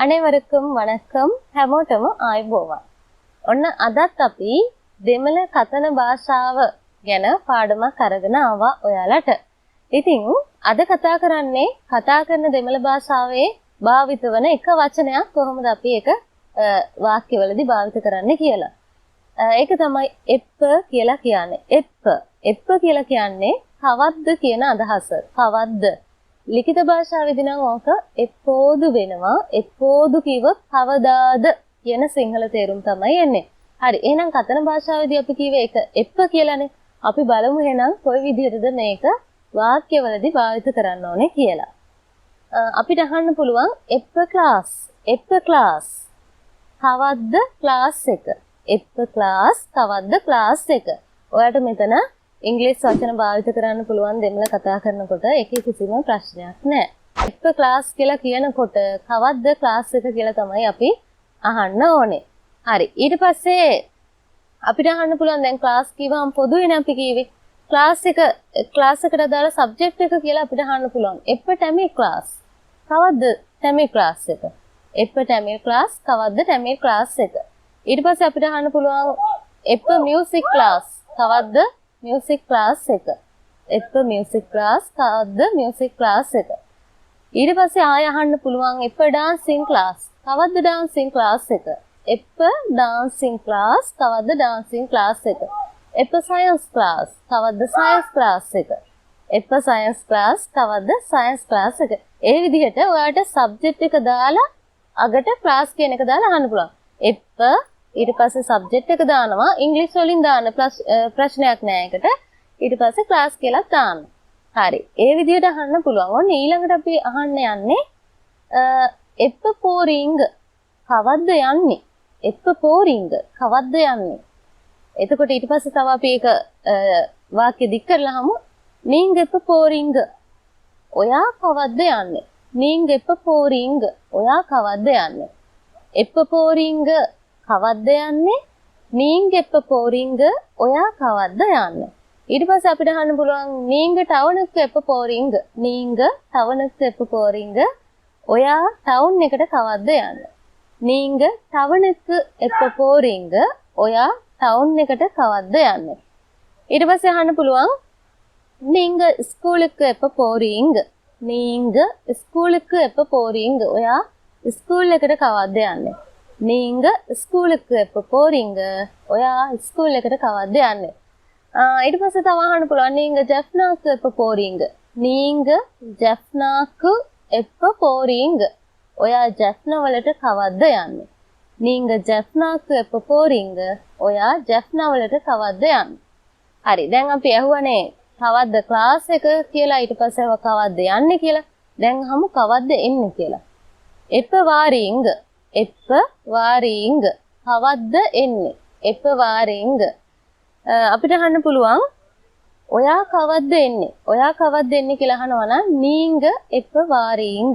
අනේවරකම් වණක්කම් හැමෝටම ආයුබෝවන්. ඔන්න අදත් අපි දෙමළ කතන භාෂාව ගැන පාඩමක් අරගෙන ආවා ඔයාලට. ඉතින් අද කතා කරන දෙමළ භාෂාවේ භාවිත වන එක වචනයක් කොහොමද අපි ඒක වාක්‍යවලදී භාවිත කරන්නේ කියලා. ඒක තමයි එප්ප කියලා කියන්නේ. එප්ප කියලා කියන්නේ කවද්ද කියන අදහස. කවද්ද? ලිඛිත භාෂාවේදී නම් ඕක එප්පෝදු වෙනවා. එප්පෝදු කිව්වොත් කවදාද කියන සිංහල තේරුම් තමයි එන්නේ. හරි. එහෙනම් කතන භාෂාවේදී අපි කිව්වේ ඒක එප්ප කියලානේ. අපි බලමු එහෙනම් කොයි විදිහටද මේක වාක්‍යවලදී භාවිත කරන්න ඕනේ කියලා. අපිට අහන්න පුළුවන් එප්ප ක්ලාස්. කවද්ද ක්ලාස් එක? එප්ප ක්ලාස් කවද්ද ක්ලාස් එක? ඔයාලට මෙතන ඉංග්‍රීසි වචන භාවිත කරන්න පුළුවන් දෙමළ කතා කරනකොට ඒකේ කිසිම ප්‍රශ්නයක් නැහැ. එප්ප ක්ලාස් කියලා කියනකොට කවද්ද ක්ලාස් එක කියලා තමයි අපි අහන්න ඕනේ. හරි. ඊට පස්සේ අපිට අහන්න පුළුවන් දැන් ක්ලාස් කිව්වම පොදුවේ අපි කිව්වේ ක්ලාස් එකට දාලා සබ්ජෙක්ට් එක කියලා අපිට අහන්න පුළුවන්. එප්ප ටැමිල් ක්ලාස්. කවද්ද ටැමිල් ක්ලාස් එක? එප්ප ටැමිල් ක්ලාස් කවද්ද ටැමිල් ක්ලාස් එක? ඊට පස්සේ අපිට අහන්න පුළුවන් එප්ප මියුසික් ක්ලාස්. කවද්ද මියුසික් ක්ලාස් එක? එප්ප මියුසික් ක්ලාස් කවද්ද මියුසික් ක්ලාස් එක? ඊට පස්සේ ආය අහන්න පුළුවන් එප්ප ඩාන්සින් ක්ලාස්. කවද්ද ඩාන්සින් ක්ලාස් එක? එප්ප ඩාන්සින් ක්ලාස් කවද්ද ඩාන්සින් ක්ලාස් එක? එප්ප සයන්ස් ක්ලාස් කවද්ද සයන්ස් ක්ලාස් එක? එප්ප සයන්ස් ක්ලාස් කවද්ද සයන්ස් ක්ලාස් එක? ඒ විදිහට ඔයාලට සබ්ජෙක්ට් එක දාලා අගට ක්ලාස් කියන එක දාලා අහන්න පුළුවන්. එප්ප ඊට පස්සේ සබ්ජෙක්ට් එක දානවා ඉංග්‍රීසි වලින් දාන්න ප්‍රශ්නයක් නෑ ඒකට. ඊට පස්සේ ක්ලාස් කියලා දාන්න. හරි. ඒ විදිහට අහන්න පුළුවන්. ඔන්න ඊළඟට අපි අහන්න යන්නේ එප්ප පෝරිංග කවද්ද යන්නේ? එප්ප පෝරිංග කවද්ද යන්නේ? එතකොට ඊට පස්සේ තව අපි ඒක වාක්‍ය දික් කරලාම නිංග එප්ප පෝරිංග ඔයා කවද්ද යන්නේ? නිංග එප්ප පෝරිංග ඔයා කවද්ද යන්නේ? එප්ප පෝරිංග කවද්ද යන්නේ? නිංග එප්ප පෝරිංග ඔයා කවද්ද යන්නේ? ඊට පස්සේ අපිට අහන්න පුළුවන් නිංග ටවුන්ක එප්ප පෝරිංග. නිංග ටවුන්ක එප්ප පෝරිංග ඔයා ටවුන් එකට කවද්ද යන්නේ? නිංග ටවුන්ක එප්ප පෝරිංග ඔයා ටවුන් එකට කවද්ද යන්නේ? ඊට පස්සේ අහන්න පුළුවන් නිංග ස්කූලක එප්ප පෝරිංග. නිංග ස්කූලක එප්ප පෝරිංග ඔයා ස්කූල් එකට කවද්ද යන්නේ? නිංග ස්කූලක එප්ප පෝරිංග ඔයා ස්කූල් එකට කවද්ද යන්නේ? ඊට පස්සේ තව අහන්න පුළුවන් නිංග ජැෆ්නාක එප්ප පෝරිංග. නිංග ජැෆ්නාක එප්ප පෝරිංග ඔයා ජැෆ්නා වලට කවද්ද යන්නේ? නිංග ජැෆ්නාක එප්ප පෝරිංග ඔයා ජැෆ්නා වලට කවද්ද යන්නේ? හරි. දැන් අපි අහුවනේ කවද්ද ක්ලාස් එක කියලා. ඊට පස්සේ කවද්ද යන්නේ කියලා. දැන් අහමු කවද්ද එන්නේ කියලා. එප්ප වාරිංග. එප්ප වාරිංග කවද්ද එන්නේ? එප්ප වාරිංග. අපිට අහන්න පුළුවන් ඔයා කවද්ද එන්නේ? ඔයා කවද්ද එන්නේ කියලා අහනවා නම් නිංග එප්ප වාරිංග.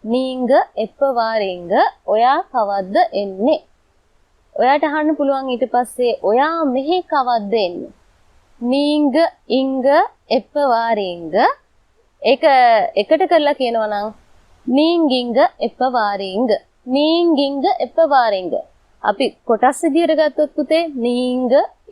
නිංග එප්ප වාරිංග ඔයා කවද්ද එන්නේ? ඔයාට අහන්න පුළුවන් ඊට පස්සේ ඔයා මෙහි කවද්ද එන්නේ? නිංග ඉංග එප්ප වාරිංග. ඒක එකට කරලා කියනවා නම් නිංගිංග එප්ප වාරිංග. නිංගිංග එප්ප වාරිංග. අපි කොටස් විදියට ගත්තොත් පුතේ නිංග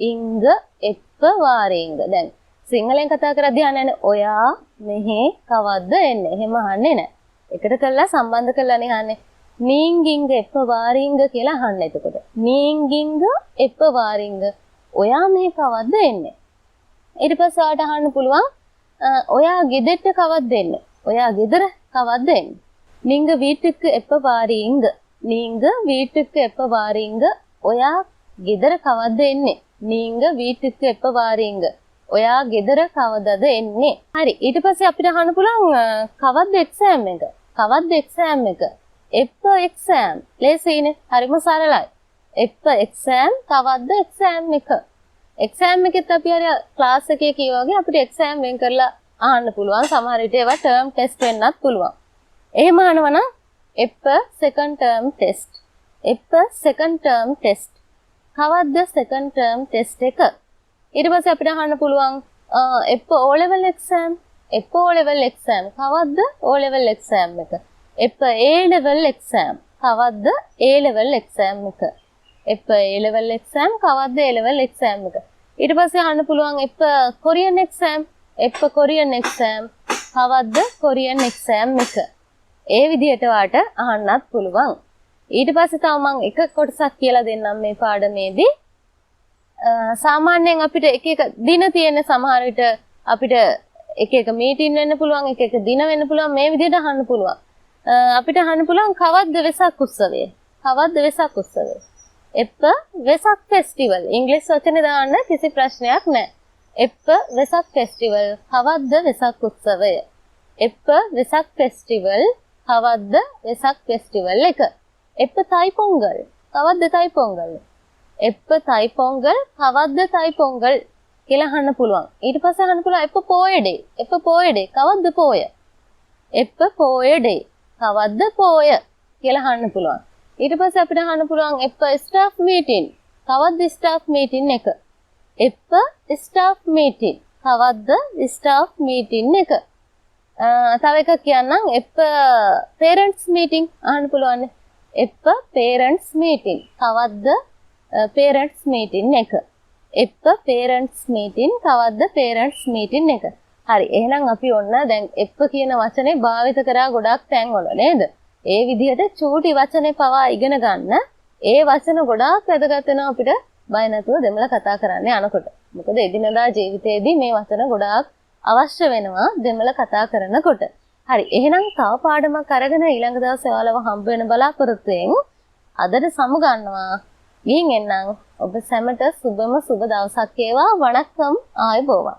ඉංග එප්ප වාරිංග. දැන් සිංහලෙන් කතා කරද්දී අහන්නේ ඔයා මෙහි කවද්ද එන්නේ? එහෙම අහන්නේ නැහැ. එකට කරලා සම්බන්ධ කරලානේ අහන්නේ. නිංගිංග එප්ප වාරිංග කියලා අහන්න. එතකොට නිංගිංග එප්ප වාරිංග ඔයා මෙහි කවද්ද එන්නේ? ඊට පස්සේ ආට අහන්න පුළුවන් ඔයා ගෙදරට කවද්ද එන්නේ? ඔයා ගෙදර කවද්ද එන්නේ? නිංග வீட்டுக்கு எப்ப வாரீங்க? நீங்க வீட்டுக்கு எப்ப வாரீங்க? ඔයා ගෙදර කවද්ද එන්නේ? நீங்க வீட்டுக்கு எப்ப வாரீங்க? ඔයා ගෙදර කවදද එන්නේ? හරි. ඊට පස්සේ අපිට අහන්න පුළුවන් කවද්ද එක්සෑම් එක? කවද්ද එක්සෑම් එක? එප්ප එක්සෑම්. ලේසියිනේ. හරිම සරලයි. එප්ප එක්සෑම් කවද්ද එක්සෑම් එක? එක්සෑම් එකෙත් අපි අර ක්ලාස් එකේ කියවා වගේ අපිට එක්සෑම් වෙන් කරලා අහන්න පුළුවන්. සමහර විට ඒවා ටර්ම් ටෙස්ට් වෙන්නත් පුළුවන්. එහෙම අහනවා නම් එප්ප සෙකන්ඩ් ටර්ම් ටෙස්ට්. එප්ප සෙකන්ඩ් ටර්ම් ටෙස්ට්. කවද්ද සෙකන්ඩ් ටර්ම් ටෙස්ට් එක? ඊට පස්සේ අපිට අහන්න පුළුවන් එප්ප O level exam. එප්ප O level exam. කවද්ද O level exam එක? එප්ප A level exam. කවද්ද A level exam එක. එප්ප A level exam කවද්ද A level exam එක. ඊට පස්සේ අහන්න පුළුවන් එප්ප Korean exam. එප්ප Korean exam කවද්ද Korean exam එක. ඒ විදිහට වාට අහන්නත් පුළුවන්. ඊට පස්සේ තව මම එක කොටසක් කියලා දෙන්නම් මේ පාඩමේදී. සාමාන්‍යයෙන් අපිට එක එක දින තියෙන සමහර විට අපිට එක එක මීටින් වෙන්න පුළුවන් එක එක දින වෙන්න පුළුවන් මේ විදිහට අහන්න පුළුවන්. අපිට අහන්න පුළුවන් කවද්ද වෙසක් උත්සවය? කවද්ද වෙසක් උත්සවය? එප්ප වෙසක් ෆෙස්ටිවල්. ඉංග්‍රීසි වචනේ දාන්න කිසි ප්‍රශ්නයක් නැහැ. එප්ප වෙසක් ෆෙස්ටිවල් කවද්ද වෙසක් උත්සවය? එප්ප වෙසක් ෆෙස්ටිවල් කවද්ද වෙසක් ෆෙස්ටිවල් එක? එප්ප තයි පොංගල් කවද්ද තයි පොංගල්? එප්ප තයි පොංගල් කවද්ද තයි පොංගල් කියලා අහන්න පුළුවන්. ඊට පස්සේ අහන්න පුළුවන් එප්ප පෝය ඩේ. එප්ප පෝය ඩේ කවද්ද පෝය? එප්ප පෝය ඩේ කවද්ද පෝය කියලා අහන්න පුළුවන්. ඊට පස්සේ අපිට අහන්න පුළුවන් එප්ප ස්ටාෆ් මීටින් කවද්ද ස්ටාෆ් මීටින් එක? එප්ප ස්ටාෆ් මීටින් කවද්ද ස්ටාෆ් මීටින් එක? තව එකක් කියන්නම් එප්ප පේරන්ට්ස් මීටින් අහන්න පුළුවන්. එප්ප පේරන්ට්ස් මීටින් කවද්ද පේරන්ට්ස් මීටින් එක? එප්ප පේරන්ට්ස් මීටින් කවද්ද පේරන්ට්ස් මීටින් එක? හරි එහෙනම් අපි ඔන්න දැන් එප්ප කියන වචනේ භාවිත කරා ගොඩක් තැන්වල නේද? ඒ විදිහට චූටි වචනේ පවා ඉගෙන ගන්න. ඒ වචන ගොඩාක් වැදගත් වෙනවා අපිට බය නැතුව දෙමළ කතා කරන්න යනකොට. මොකද එදිනදා ජීවිතේදී මේ වචන ගොඩාක් අවශ්‍ය වෙනවා දෙමළ කතා කරනකොට. හරි එහෙනම් තව පාඩමක් අරගෙන ඊළඟ දවසේ ඔයාලව හම්බ වෙන බලාපොරොත්තු වෙමින් අදට සමුගන්නවා. ගිහින් එන්නම්. ඔබ සැමට සුබම සුබ දවසක් වේවා. වණක්කම් ආයුබෝවන්.